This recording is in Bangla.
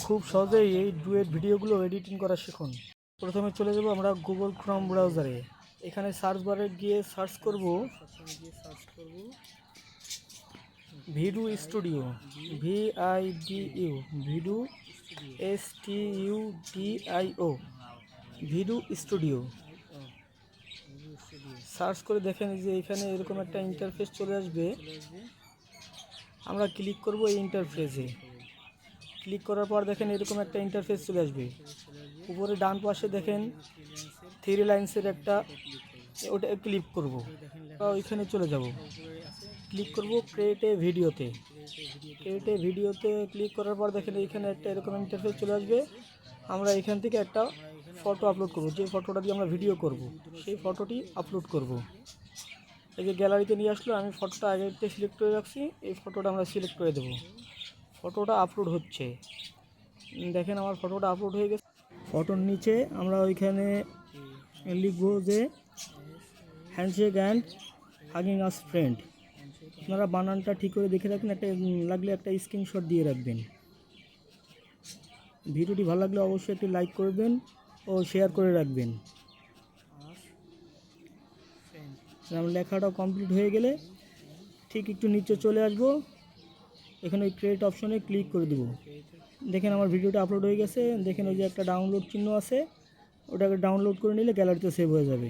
খুব সহজেই এই ডুয়েট ভিডিওগুলো এডিটিং করা শিখুন। প্রথমে চলে যাব আমরা গুগল ক্রোম ব্রাউজারে। এখানে সার্চ বারে গিয়ে সার্চ করব video studio, VIDU, video STUDIO, video studio search করে দেখেন যে এখানে এরকম একটা ইন্টারফেস চলে আসবে। আমরা ক্লিক করব এই ইন্টারফেসে। ক্লিক করার পর দেখেন এরকম একটা ইন্টারফেস চলে আসবে। উপরে ডান পাশে দেখেন 3 লাইন্সের একটা, ওটা ক্লিক করব। ওইখানে চলে যাব, ক্লিক করব ক্রিয়েট এ ভিডিওতে। ক্রিয়েট এ ভিডিওতে ক্লিক করার পর দেখেন এইখানে একটা এরকম ইন্টারফেস চলে আসবে। আমরা এখান থেকে একটা ফটো আপলোড করব। যে ফটোটা দিয়ে আমরা ভিডিও করব সেই ফটোটি আপলোড করব। এই যে গ্যালারিতে নিয়ে আসলো, আমি ফটোটা আগে সিলেক্ট করে রাখছি, এই ফটোটা আমরা সিলেক্ট করে দেব। ফটোটা আপলোড হচ্ছে, দেখেন আমার ফটোটা আপলোড হয়ে গেছে। ফটোর নিচে আমরা ওইখানে লিখব যে handshake and hugging us friend. আপনারা বানানটা ঠিক করে দেখে রাখবেন, একটা লাগলে একটা স্ক্রিনশট দিয়ে রাখবেন। ভিডিওটি ভালো লাগলে অবশ্যই একটি লাইক করবেন ও শেয়ার করে রাখবেন। আমার লেখাটা কমপ্লিট হয়ে গেলে ঠিক একটু নিচে চলে আসব, এখানে ওই ক্রিয়েট অপশনে ক্লিক করে দেব। দেখেন আমার ভিডিওটা আপলোড হয়ে গেছে। দেখেন ওই যে একটা ডাউনলোড চিহ্ন আছে, ওটাকে ডাউনলোড করে নিলে গ্যালারিতে সেভ হয়ে যাবে।